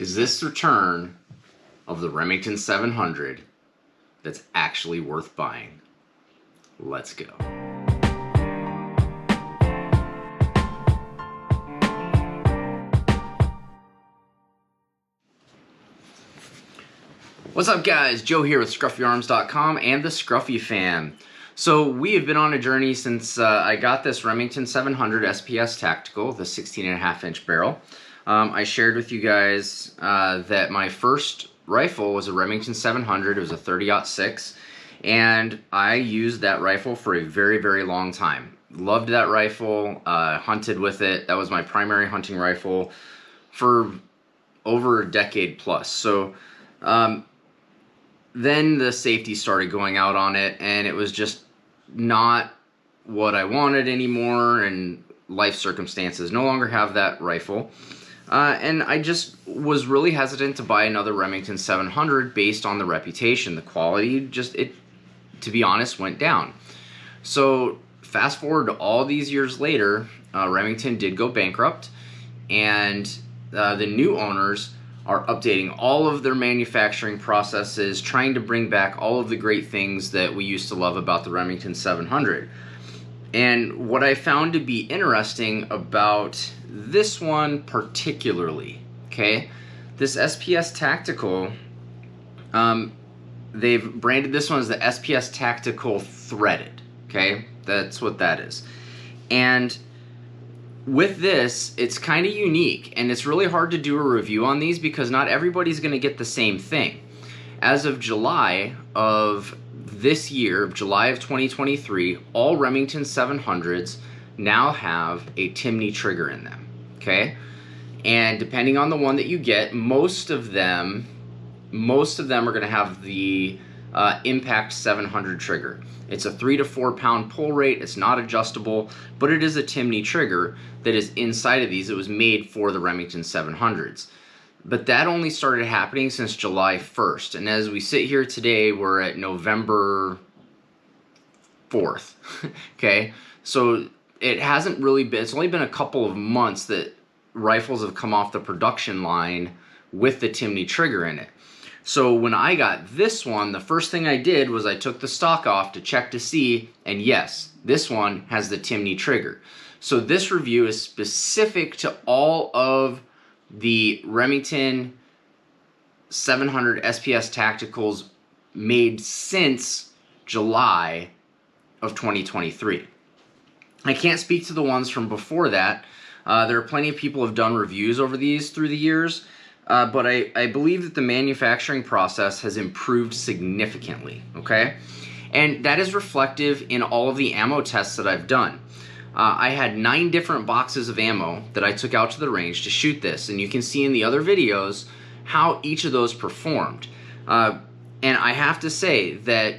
is this return of the Remington 700 that's actually worth buying. Let's go. What's up guys, Joe here with ScruffyArms.com and the Scruffy Fam. So we have been on a journey since I got this Remington 700 SPS Tactical, the 16.5 inch barrel. I shared with you guys that my first rifle was a Remington 700, it was a 30-06, and I used that rifle for a very, very long time. Loved that rifle, hunted with it. That was my primary hunting rifle for over a decade plus. So then the safety started going out on it, and it was just not what I wanted anymore, and life circumstances no longer have that rifle. And I just was really hesitant to buy another Remington 700 based on the reputation. The quality just, to be honest, went down. So fast forward to all these years later, Remington did go bankrupt, and the new owners are updating all of their manufacturing processes, trying to bring back all of the great things that we used to love about the Remington 700. And what I found to be interesting about this one particularly, okay, this SPS Tactical, they've branded this one as the SPS Tactical Threaded, okay, that's what that is. And with this, it's kind of unique, and it's really hard to do a review on these because not everybody's going to get the same thing. As of July of this year, July of 2023, all Remington 700s now have a Timney trigger in them, okay? And depending on the one that you get, most of them are going to have the Impact 700 trigger. It's a 3 to 4 pound pull rate. It's not adjustable, but it is a Timney trigger that is inside of these. It was made for the Remington 700s. But that only started happening since July 1st. And as we sit here today, we're at November 4th. Okay? So it hasn't really been, it's only been a couple of months that rifles have come off the production line with the Timney trigger in it. So when I got this one, the first thing I did was I took the stock off to check to see, and yes, this one has the Timney trigger. So this review is specific to all of the Remington 700 SPS Tacticals made since July of 2023. I can't speak to the ones from before that. There are plenty of people who have done reviews over these through the years. But I believe that the manufacturing process has improved significantly, okay? And that is reflective in all of the ammo tests that I've done. I had 9 different boxes of ammo that I took out to the range to shoot this, and you can see in the other videos how each of those performed. And I have to say that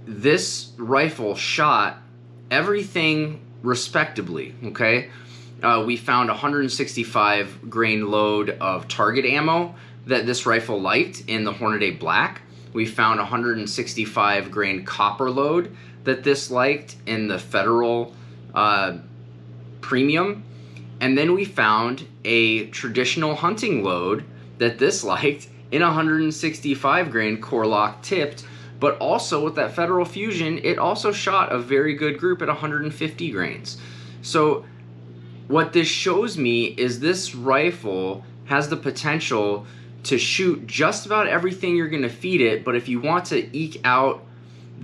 this rifle shot everything respectably, okay? We found a 165 grain load of target ammo that this rifle liked in the Hornady Black. We found a 165 grain copper load that this liked in the Federal Premium. And then we found a traditional hunting load that this liked in 165 grain core lock tipped. But also with that Federal Fusion, it also shot a very good group at 150 grains. So what this shows me is this rifle has the potential to shoot just about everything you're going to feed it, but if you want to eke out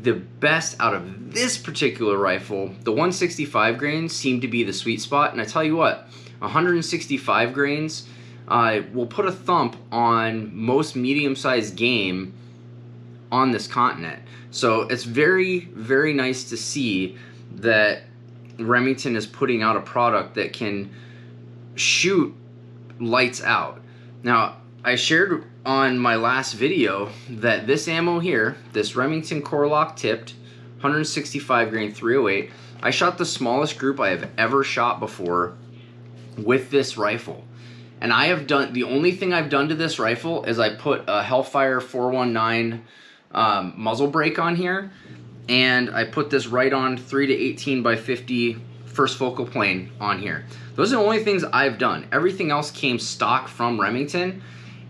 the best out of this particular rifle, the 165 grains seem to be the sweet spot. And I tell you what, 165 grains will put a thump on most medium-sized game on this continent. So it's very, very nice to see that Remington is putting out a product that can shoot lights out. Now, I shared on my last video that this ammo here, this Remington core lock tipped 165 grain 308, I shot the smallest group I have ever shot before with this rifle. And I have done, the only thing I've done to this rifle is I put a Hellfire 419 muzzle brake on here, and I put this right on 3 to 18 by 50 first focal plane on here. Those are the only things I've done. Everything else came stock from Remington,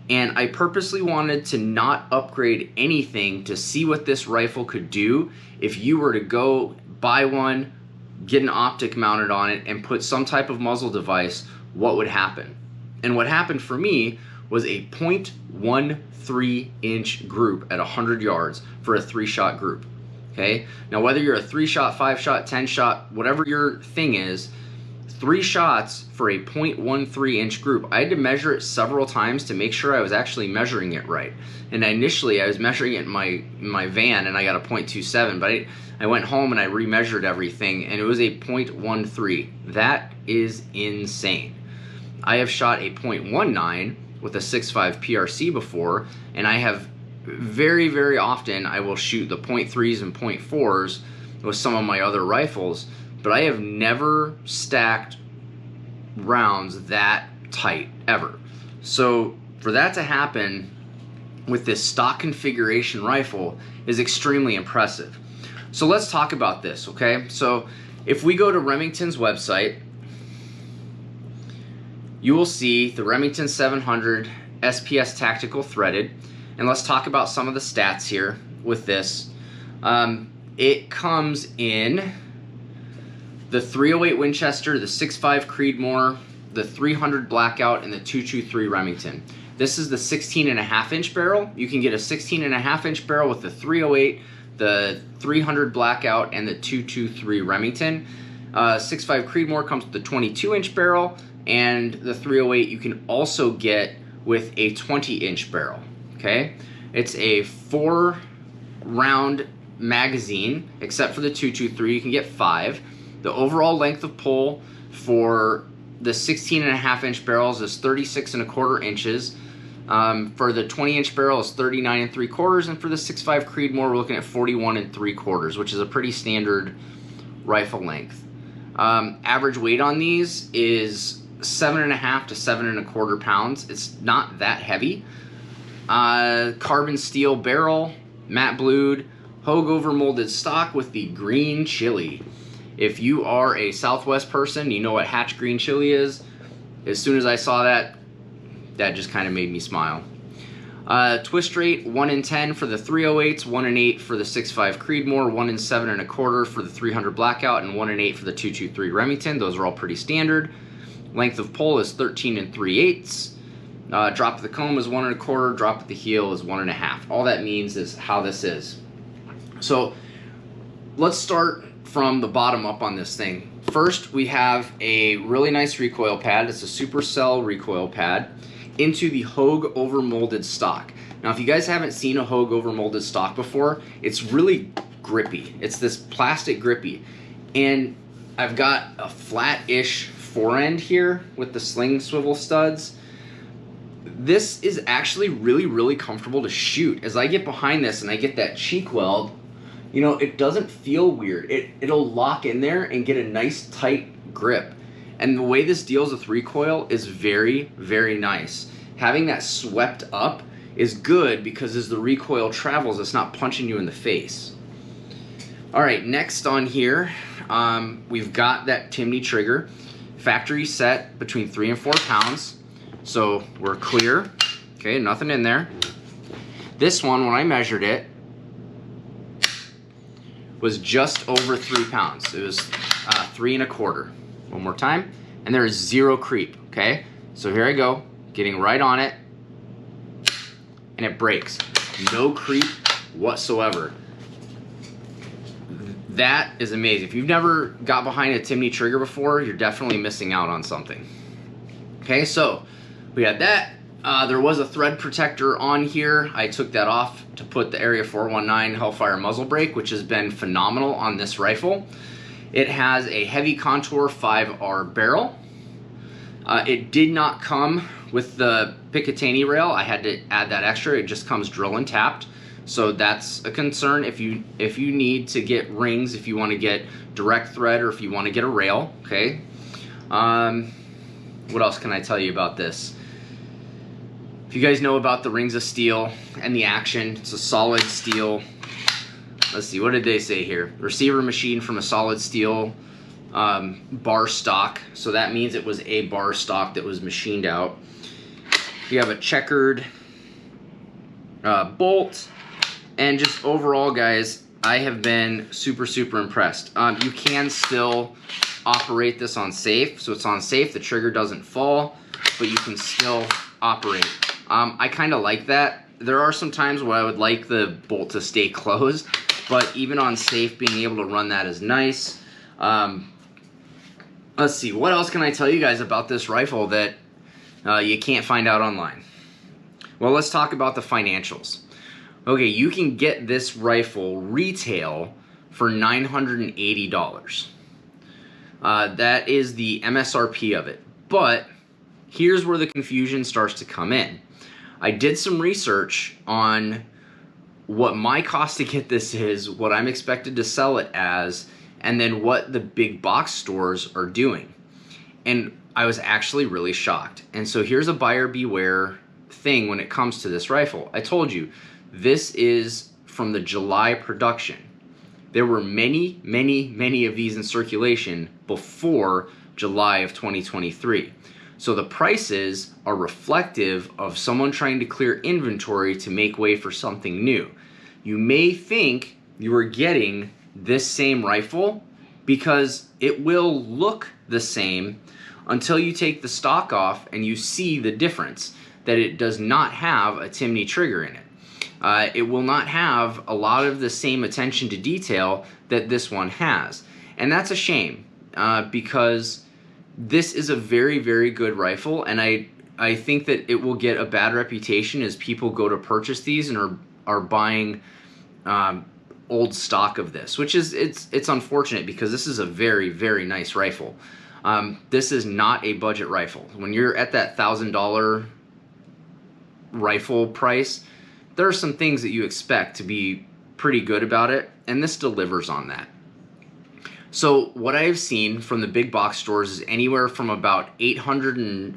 and I purposely wanted to not upgrade anything to see what this rifle could do if you were to go buy one, get an optic mounted on it, and put some type of muzzle device, what would happen. And what happened for me was a 0.13 inch group at 100 yards for a 3-shot group. Okay, now whether you're a 3-shot, 5-shot, 10-shot, whatever your thing is, 3 shots for a 0.13 inch group. I had to measure it several times to make sure I was actually measuring it right. And initially I was measuring it in my van and I got a 0.27, but I went home and I remeasured everything and it was a 0.13. That is insane. I have shot a 0.19 with a 6.5 PRC before, and I have very, very often I will shoot the 0.3s and 0.4s with some of my other rifles, but I have never stacked rounds that tight ever. So for that to happen with this stock configuration rifle is extremely impressive. So let's talk about this, okay? So if we go to Remington's website, you will see the Remington 700 SPS Tactical threaded. And let's talk about some of the stats here with this. It comes in the 308 Winchester, the 6.5 Creedmoor, the 300 Blackout, and the 223 Remington. This is the 16.5 inch barrel. You can get a 16.5 inch barrel with the 308, the 300 Blackout, and the 223 Remington. 6.5 Creedmoor comes with the 22 inch barrel, and the 308 you can also get with a 20 inch barrel. Okay, it's a 4-round magazine, except for the 223, you can get 5. The overall length of pull for the 16.5 inch barrels is 36.25 inches. For the 20 inch barrel is 39.75, and for the 6.5 Creedmoor we're looking at 41.75, which is a pretty standard rifle length. Average weight on these is 7.5 to 7.25 pounds. It's not that heavy. Carbon steel barrel, matte blued, Hogue over molded stock with the green chili. If you are a Southwest person, you know what hatch green chili is. As soon as I saw that, that just kind of made me smile. Twist rate 1 in 10 for the 308s, 1 in 8 for the 6.5 Creedmoor, 1 in 7.25 for the 300 Blackout, and 1 in 8 for the 223 Remington. Those are all pretty standard. Length of pull is 13 3/8. Drop of the comb is 1 1/4. Drop of the heel is 1 1/2. All that means is how this is. So let's start from the bottom up on this thing. First, we have a really nice recoil pad. It's a Supercell recoil pad into the Hogue over molded stock. Now, if you guys haven't seen a Hogue over molded stock before, it's really grippy. It's this plastic grippy, and I've got a flat-ish forend here with the sling swivel studs. This is actually really, really comfortable to shoot. As I get behind this and I get that cheek weld, you know, it doesn't feel weird. It'll lock in there and get a nice tight grip. And the way this deals with recoil is very, very nice. Having that swept up is good because as the recoil travels, it's not punching you in the face. All right, next on here, we've got that Timney trigger. Factory set between 3 and 4 pounds. So we're clear. Okay, nothing in there. This one, when I measured it, was just over 3 pounds. It was 3 1/4. One more time, and there is 0 creep. Okay, so here I go, getting right on it, and it breaks. No creep whatsoever. That is amazing. If you've never got behind a Timney trigger before, you're definitely missing out on something. Okay, so we had that. There was a thread protector on here. I took that off to put the Area 419 Hellfire muzzle brake, which has been phenomenal on this rifle. It has a heavy contour 5R barrel. It did not come with the Picatinny rail. I had to add that extra. It just comes drill and tapped. So that's a concern if you need to get rings, if you want to get direct thread, or if you want to get a rail. Okay. What else can I tell you about this? If you guys know about the rings of steel and the action, it's a solid steel. Let's see, what did they say here? Receiver machine from a solid steel bar stock, so that means it was a bar stock that was machined out. You have a checkered bolt, and just overall, guys, I have been super impressed. You can still operate this on safe, so it's on safe, the trigger doesn't fall, but you can still operate. I kind of like that. There are some times where I would like the bolt to stay closed, but even on safe, being able to run that is nice. Let's see, what else can I tell you guys about this rifle that you can't find out online? Well, let's talk about the financials. Okay, you can get this rifle retail for $980. That is the MSRP of it. But here's where the confusion starts to come in. I did some research on what my cost to get this is, what I'm expected to sell it as, and then what the big box stores are doing. And I was actually really shocked. And so here's a buyer beware thing when it comes to this rifle. I told you, this is from the July production. There were many of these in circulation before July of 2023. So the prices are reflective of someone trying to clear inventory to make way for something new. You may think you are getting this same rifle because it will look the same until you take the stock off and you see the difference, that it does not have a Timney trigger in it. It will not have a lot of the same attention to detail that this one has. And that's a shame because this is a very good rifle, and I think that it will get a bad reputation as people go to purchase these and are buying old stock of this, which is it's unfortunate because this is a very nice rifle. This is not a budget rifle. When you're at that $1,000 rifle price, there are some things that you expect to be pretty good about it, and this delivers on that. So what I've seen from the big box stores is anywhere from about $800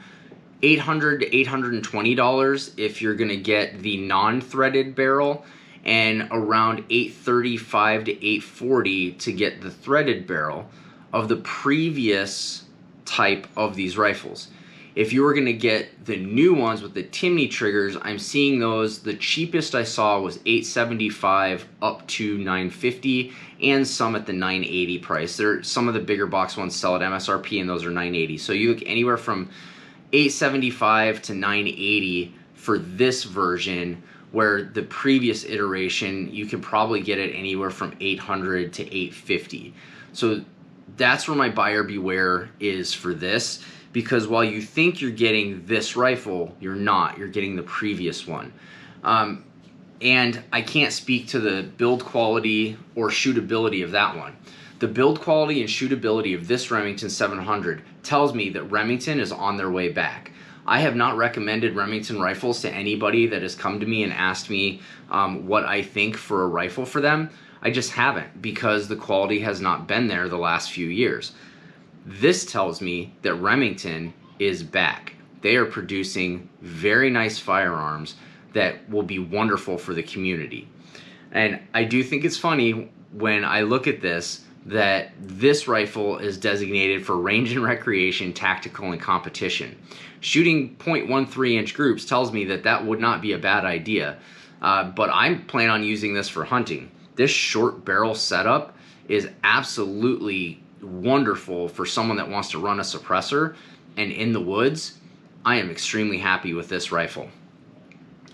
to $820 if you're going to get the non-threaded barrel, and around $835 to $840 to get the threaded barrel of the previous type of these rifles. If you were going to get the new ones with the Timney triggers, I'm seeing those, the cheapest I saw was $875 up to $950, and some at the $980 price. Some of the bigger box ones sell at MSRP, and those are $980. So you look anywhere from $875 to $980 for this version, where the previous iteration you could probably get it anywhere from $800 to $850. So that's where my buyer beware is for this, because while you think you're getting this rifle, you're not. You're getting the previous one. And I can't speak to the build quality or shootability of that one. The build quality and shootability of this Remington 700 tells me that Remington is on their way back. I have not recommended Remington rifles to anybody that has come to me and asked me what I think for a rifle for them. I just haven't, because the quality has not been there the last few years. This tells me that Remington is back. They are producing very nice firearms that will be wonderful for the community. And I do think it's funny when I look at this that this rifle is designated for range and recreation, tactical, and competition. Shooting .13 inch groups tells me that that would not be a bad idea, but I plan on using this for hunting. This short barrel setup is absolutely wonderful for someone that wants to run a suppressor, and in the woods, I am extremely happy with this rifle.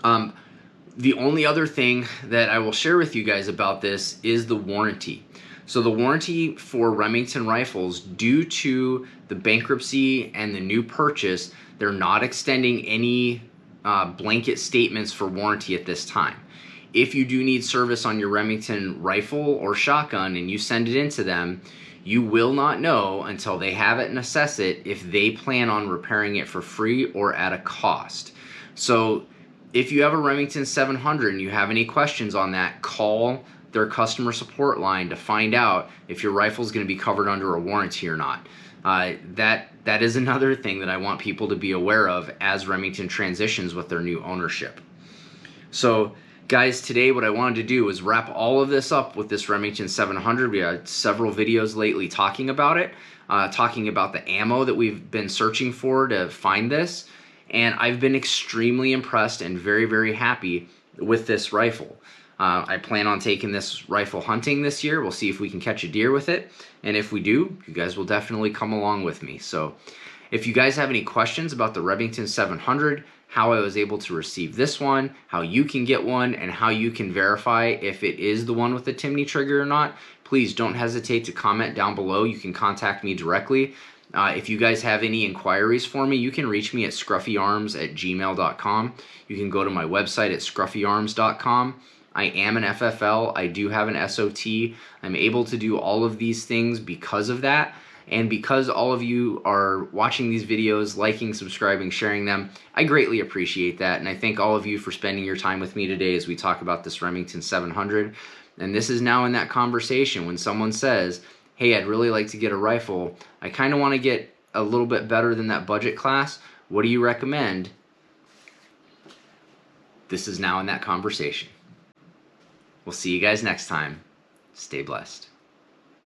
The only other thing that I will share with you guys about this is the warranty. So the warranty for Remington rifles, due to the bankruptcy and the new purchase, they're not extending any blanket statements for warranty at this time. If you do need service on your Remington rifle or shotgun and you send it into them, you will not know until they have it and assess it if they plan on repairing it for free or at a cost. So if you have a Remington 700 and you have any questions on that, call their customer support line to find out if your rifle is going to be covered under a warranty or not. That is another thing that I want people to be aware of as Remington transitions with their new ownership. So Guys, today what I wanted to do was wrap all of this up with this Remington 700. We had several videos lately talking about it, talking about the ammo that we've been searching for to find this, and I've been extremely impressed and very, very happy with this rifle. I plan on taking this rifle hunting this year. We'll see if we can catch a deer with it, and if we do, you guys will definitely come along with me. So if you guys have any questions about the Remington 700, how I was able to receive this one, how you can get one, and how you can verify if it is the one with the Timney trigger or not, please don't hesitate to comment down below. You can contact me directly. If you guys have any inquiries for me, you can reach me at scruffyarms@gmail.com. You can go to my website at scruffyarms.com. I am an FFL. I do have an SOT. I'm able to do all of these things because of that. And because all of you are watching these videos, liking, subscribing, sharing them, I greatly appreciate that. And I thank all of you for spending your time with me today as we talk about this Remington 700. And this is now in that conversation when someone says, hey, I'd really like to get a rifle. I kind of want to get a little bit better than that budget class. What do you recommend? This is now in that conversation. We'll see you guys next time. Stay blessed.